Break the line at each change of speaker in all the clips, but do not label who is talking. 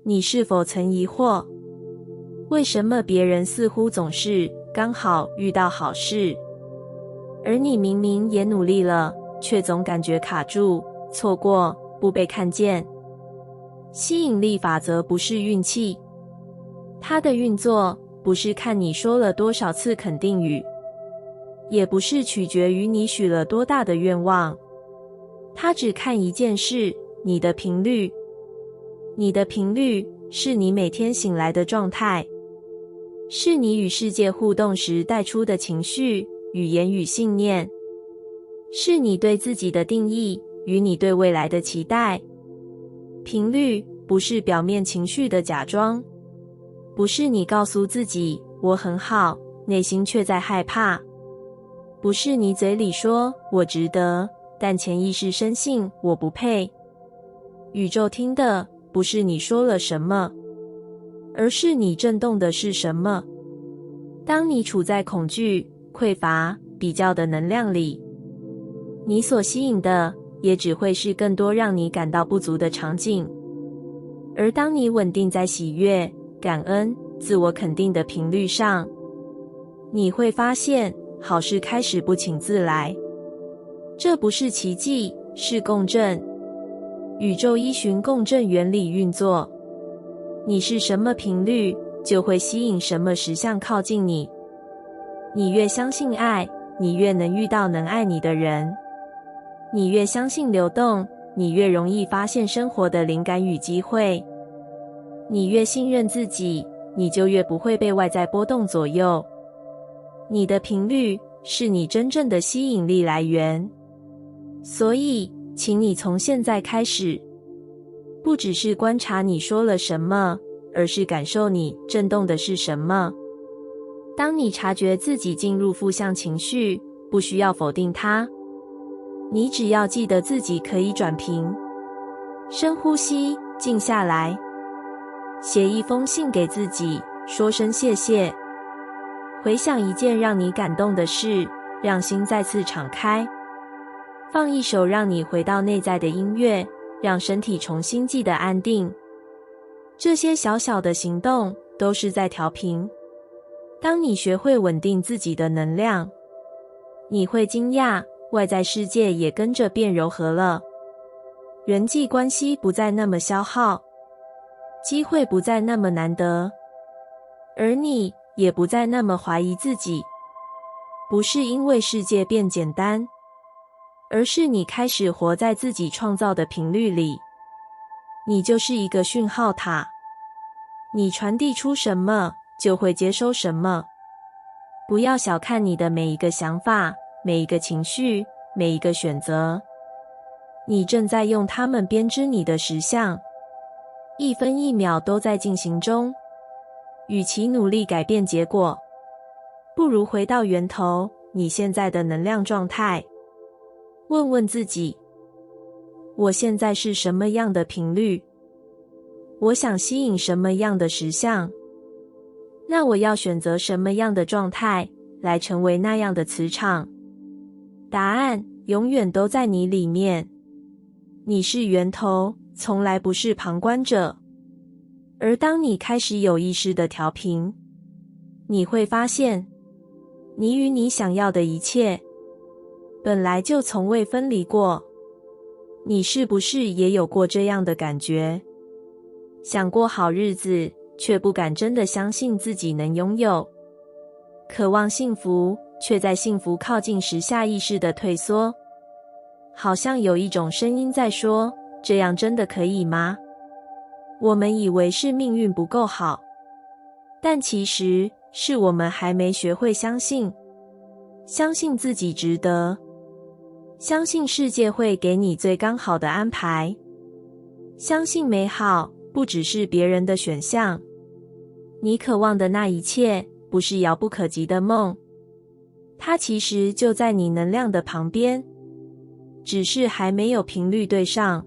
你是否曾疑惑，为什么别人似乎总是刚好遇到好事，而你明明也努力了，却总感觉卡住、错过、不被看见？吸引力法则不是运气，它的运作不是看你说了多少次肯定语，也不是取决于你许了多大的愿望，它只看一件事：你的频率。你的频率是你每天醒来的状态，是你与世界互动时带出的情绪、语言与信念，是你对自己的定义与你对未来的期待。频率不是表面情绪的假装，不是你告诉自己我很好，内心却在害怕，不是你嘴里说我值得，但潜意识深信我不配。宇宙听的不是你说了什么，而是你震动的是什么。当你处在恐惧、匮乏、比较的能量里，你所吸引的也只会是更多让你感到不足的场景。而当你稳定在喜悦、感恩、自我肯定的频率上，你会发现好事开始不请自来。这不是奇迹，是共振。宇宙依循共振原理运作，你是什么频率，就会吸引什么实相靠近你。你越相信爱，你越能遇到能爱你的人。你越相信流动，你越容易发现生活的灵感与机会。你越信任自己，你就越不会被外在波动左右。你的频率是你真正的吸引力来源。所以请你从现在开始，不只是观察你说了什么，而是感受你震动的是什么。当你察觉自己进入负向情绪，不需要否定它，你只要记得自己可以转平。深呼吸，静下来，写一封信给自己，说声谢谢。回想一件让你感动的事，让心再次敞开。放一首让你回到内在的音乐，让身体重新记得安定。这些小小的行动都是在调频。当你学会稳定自己的能量，你会惊讶，外在世界也跟着变柔和了。人际关系不再那么消耗，机会不再那么难得，而你也不再那么怀疑自己。不是因为世界变简单，而是你开始活在自己创造的频率里。你就是一个讯号塔，你传递出什么，就会接收什么。不要小看你的每一个想法，每一个情绪，每一个选择，你正在用它们编织你的实相，一分一秒都在进行中。与其努力改变结果，不如回到源头，你现在的能量状态。问问自己，我现在是什么样的频率？我想吸引什么样的实相？那我要选择什么样的状态来成为那样的磁场？答案永远都在你里面。你是源头，从来不是旁观者。而当你开始有意识的调频，你会发现，你与你想要的一切本来就从未分离过。你是不是也有过这样的感觉？想过好日子，却不敢真的相信自己能拥有；渴望幸福，却在幸福靠近时下意识的退缩。好像有一种声音在说，这样真的可以吗？我们以为是命运不够好，但其实是我们还没学会相信。相信自己值得，相信世界会给你最刚好的安排，相信美好不只是别人的选项。你渴望的那一切不是遥不可及的梦，它其实就在你能量的旁边，只是还没有频率对上。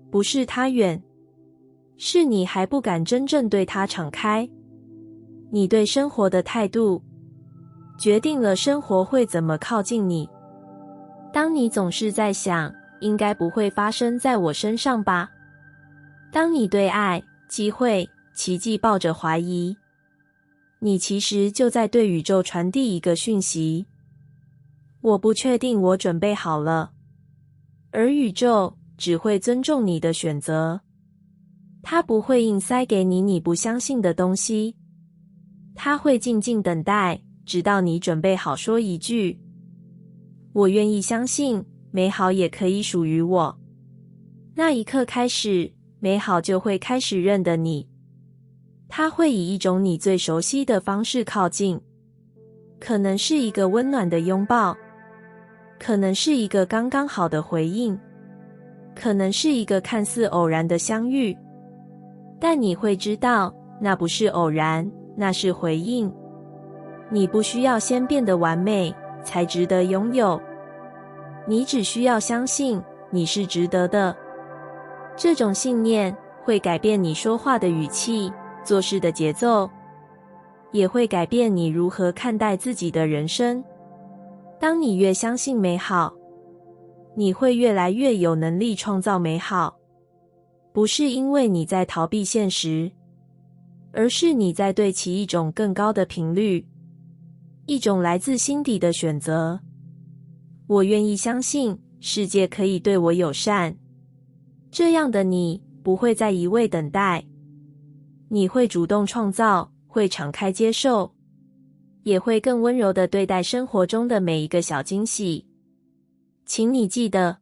不是它远，是你还不敢真正对它敞开。你对生活的态度决定了生活会怎么靠近你。当你总是在想，应该不会发生在我身上吧？当你对爱机会、奇迹抱着怀疑，你其实就在对宇宙传递一个讯息：我不确定我准备好了。而宇宙只会尊重你的选择，它不会硬塞给你你不相信的东西，它会静静等待，直到你准备好说一句：我愿意相信，美好也可以属于我。那一刻开始，美好就会开始认得你，它会以一种你最熟悉的方式靠近，可能是一个温暖的拥抱，可能是一个刚刚好的回应，可能是一个看似偶然的相遇，但你会知道，那不是偶然，那是回应。你不需要先变得完美，才值得拥有，你只需要相信你是值得的。这种信念会改变你说话的语气，做事的节奏，也会改变你如何看待自己的人生。当你越相信美好，你会越来越有能力创造美好，不是因为你在逃避现实，而是你在对其一种更高的频率，一种来自心底的选择。我愿意相信世界可以对我友善，这样的你不会再一味等待，你会主动创造，会敞开接受，也会更温柔地对待生活中的每一个小惊喜。请你记得，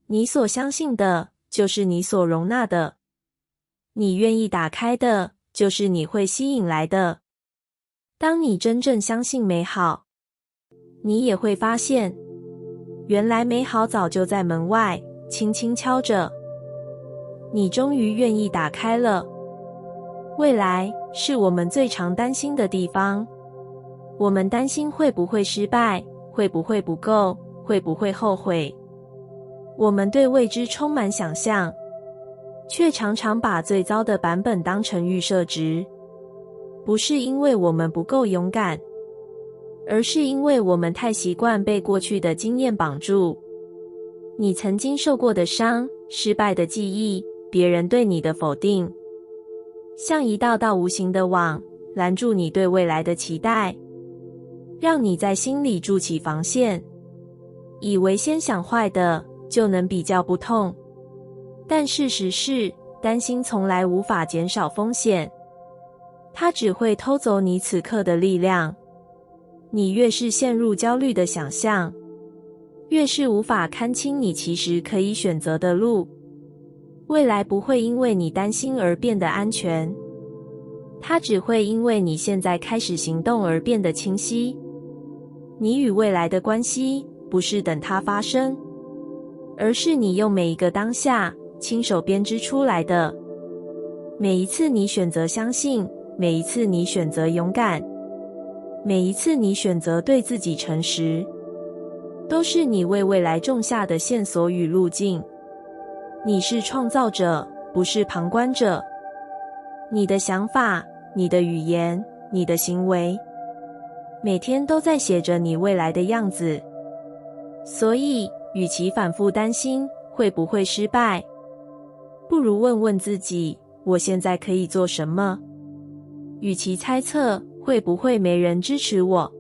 你所相信的就是你所容纳的，你愿意打开的就是你会吸引来的。当你真正相信美好，你也会发现，原来美好早就在门外，轻轻敲着。你终于愿意打开了。未来是我们最常担心的地方，我们担心会不会失败，会不会不够，会不会后悔。我们对未知充满想象，却常常把最糟的版本当成预设值。不是因为我们不够勇敢，而是因为我们太习惯被过去的经验绑住。你曾经受过的伤，失败的记忆，别人对你的否定，像一道道无形的网，拦住你对未来的期待，让你在心里筑起防线，以为先想坏的就能比较不痛。但事实是，担心从来无法减少风险，它只会偷走你此刻的力量。你越是陷入焦虑的想象，越是无法看清你其实可以选择的路。未来不会因为你担心而变得安全，它只会因为你现在开始行动而变得清晰。你与未来的关系不是等它发生，而是你用每一个当下亲手编织出来的。每一次你选择相信，每一次你选择勇敢，每一次你选择对自己诚实，都是你为未来种下的线索与路径。你是创造者，不是旁观者。你的想法，你的语言，你的行为，每天都在写着你未来的样子。所以，与其反复担心会不会失败，不如问问自己，我现在可以做什么？与其猜测会不会没人支持我，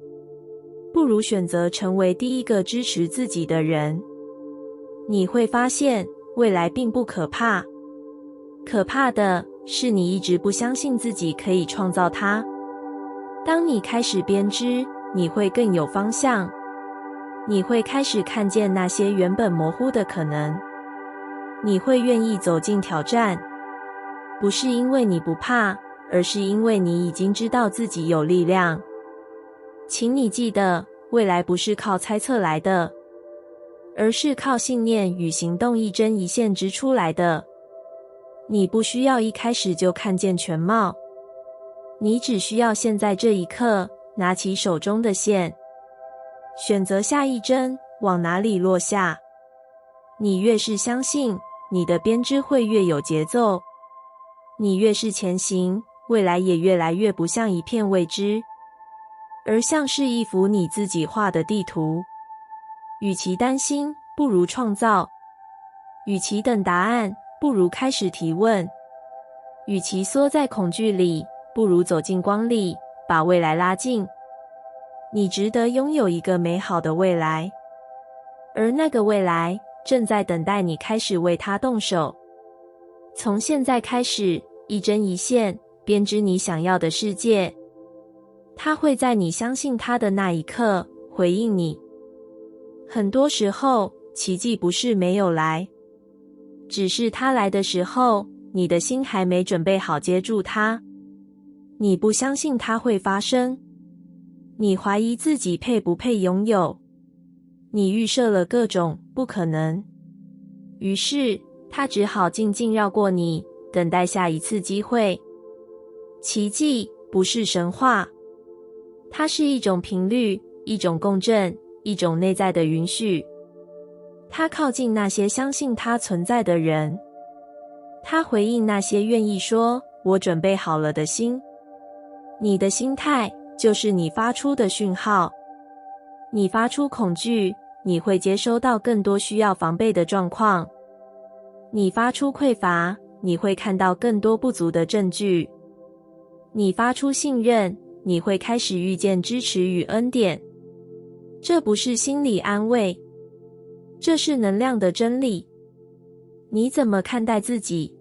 不如选择成为第一个支持自己的人。你会发现，未来并不可怕，可怕的是你一直不相信自己可以创造它。当你开始编织，你会更有方向，你会开始看见那些原本模糊的可能，你会愿意走进挑战，不是因为你不怕，而是因为你已经知道自己有力量。请你记得，未来不是靠猜测来的，而是靠信念与行动一针一线织出来的。你不需要一开始就看见全貌，你只需要现在这一刻拿起手中的线，选择下一针往哪里落下。你越是相信，你的编织会越有节奏，你越是前行，未来也越来越不像一片未知，而像是一幅你自己画的地图。与其担心，不如创造；与其等答案，不如开始提问；与其缩在恐惧里，不如走进光里，把未来拉近。你值得拥有一个美好的未来，而那个未来正在等待你开始为它动手。从现在开始，一针一线编织你想要的世界。它会在你相信它的那一刻回应你。很多时候，奇迹不是没有来，只是它来的时候，你的心还没准备好接住它。你不相信它会发生，你怀疑自己配不配拥有，你预设了各种不可能，于是它只好静静绕过你，等待下一次机会。奇迹不是神话，它是一种频率，一种共振，一种内在的允许。它靠近那些相信它存在的人，它回应那些愿意说我准备好了的心。你的心态就是你发出的讯号。你发出恐惧，你会接收到更多需要防备的状况；你发出匮乏，你会看到更多不足的证据；你发出信任，你会开始遇见支持与恩典。这不是心理安慰，这是能量的真理。你怎么看待自己，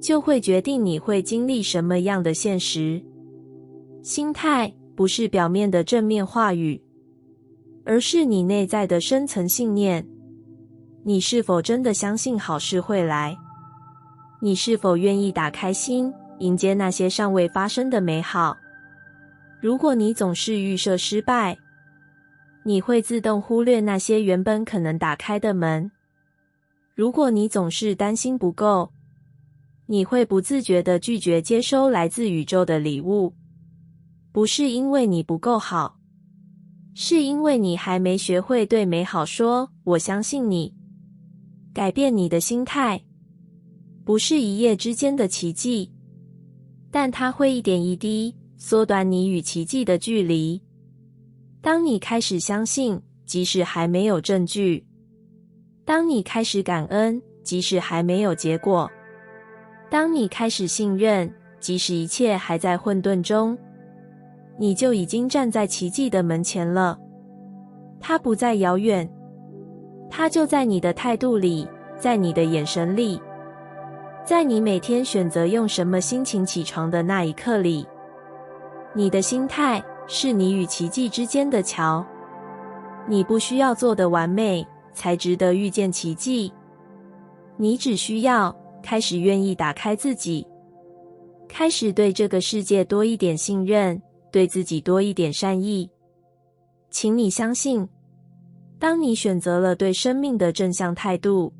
就会决定你会经历什么样的现实。心态不是表面的正面话语，而是你内在的深层信念。你是否真的相信好事会来？你是否愿意打开心，迎接那些尚未发生的美好？如果你总是预设失败，你会自动忽略那些原本可能打开的门。如果你总是担心不够，你会不自觉地拒绝接收来自宇宙的礼物。不是因为你不够好，是因为你还没学会对美好说我相信你。改变你的心态不是一夜之间的奇迹，但它会一点一滴缩短你与奇迹的距离。当你开始相信，即使还没有证据；当你开始感恩，即使还没有结果；当你开始信任，即使一切还在混沌中，你就已经站在奇迹的门前了。它不再遥远，它就在你的态度里，在你的眼神里，在你每天选择用什么心情起床的那一刻里。你的心态是你与奇迹之间的桥。你不需要做得完美，才值得遇见奇迹。你只需要开始愿意打开自己，开始对这个世界多一点信任，对自己多一点善意。请你相信，当你选择了对生命的正向态度，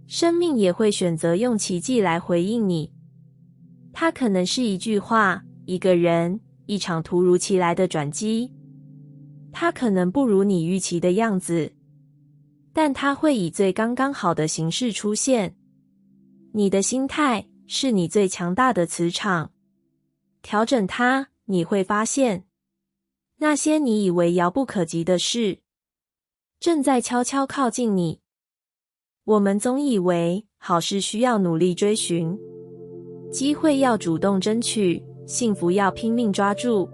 生命也会选择用奇迹来回应你。它可能是一句话，一个人，一场突如其来的转机。它可能不如你预期的样子，但它会以最刚刚好的形式出现。你的心态是你最强大的磁场，调整它，你会发现，那些你以为遥不可及的事，正在悄悄靠近你。我们总以为好事需要努力追寻，机会要主动争取，幸福要拼命抓住。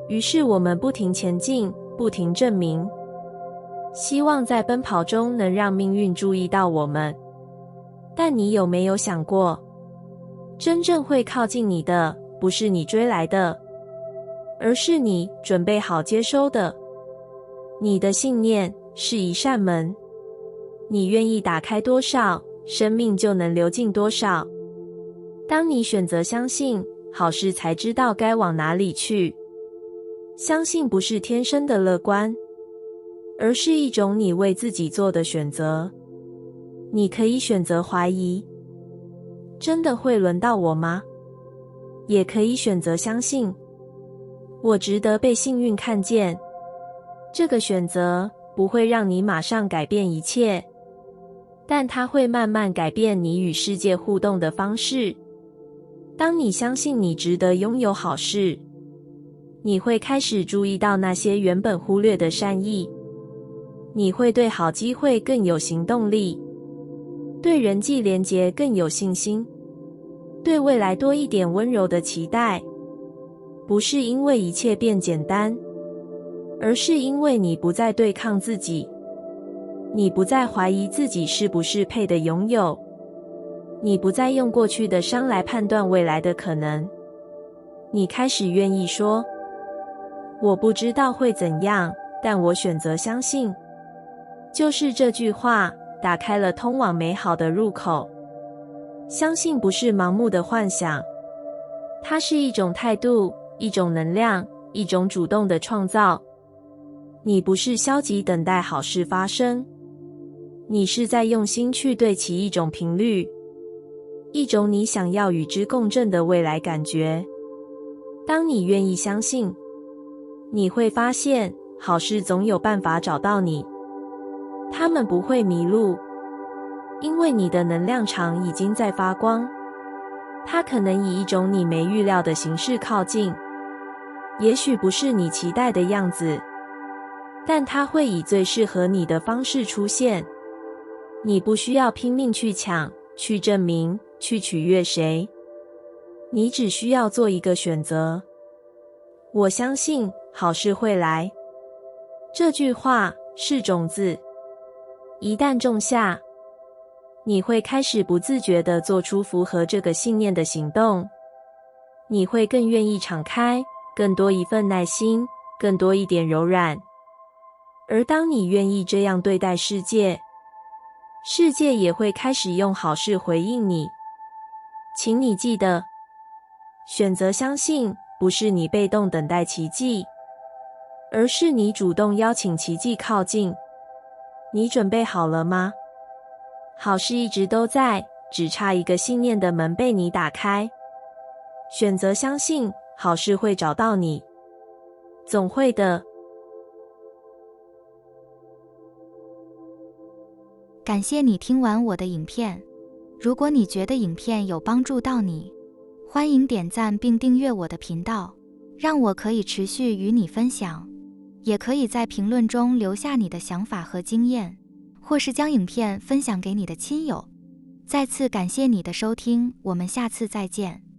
于是我们不停前进，不停证明，希望在奔跑中能让命运注意到我们。但你有没有想过，真正会靠近你的，不是你追来的，而是你准备好接收的。你的信念是一扇门，你愿意打开多少，生命就能流进多少。当你选择相信，好事才知道该往哪里去。相信不是天生的乐观，而是一种你为自己做的选择。你可以选择怀疑，真的会轮到我吗？也可以选择相信，我值得被幸运看见。这个选择不会让你马上改变一切，但它会慢慢改变你与世界互动的方式。当你相信你值得拥有好事，你会开始注意到那些原本忽略的善意，你会对好机会更有行动力，对人际连结更有信心。对未来多一点温柔的期待，不是因为一切变简单，而是因为你不再对抗自己，你不再怀疑自己是不是配得拥有，你不再用过去的伤来判断未来的可能。你开始愿意说，我不知道会怎样，但我选择相信。就是这句话打开了通往美好的入口。相信不是盲目的幻想，它是一种态度，一种能量，一种主动的创造。你不是消极等待好事发生，你是在用心去对齐一种频率，一种你想要与之共振的未来感觉。当你愿意相信，你会发现好事总有办法找到你，他们不会迷路，因为你的能量场已经在发光。它可能以一种你没预料的形式靠近，也许不是你期待的样子，但它会以最适合你的方式出现。你不需要拼命去抢，去证明，去取悦谁，你只需要做一个选择。我相信好事会来。这句话是种子，一旦种下，你会开始不自觉地做出符合这个信念的行动。你会更愿意敞开，更多一份耐心，更多一点柔软。而当你愿意这样对待世界，世界也会开始用好事回应你。请你记得，选择相信不是你被动等待奇迹，而是你主动邀请奇迹靠近。你准备好了吗？好事一直都在，只差一个信念的门被你打开。选择相信，好事会找到你，总会的。
感谢你听完我的影片。如果你觉得影片有帮助到你，欢迎点赞并订阅我的频道，让我可以持续与你分享。也可以在评论中留下你的想法和经验，或是将影片分享给你的亲友。再次感谢你的收听，我们下次再见。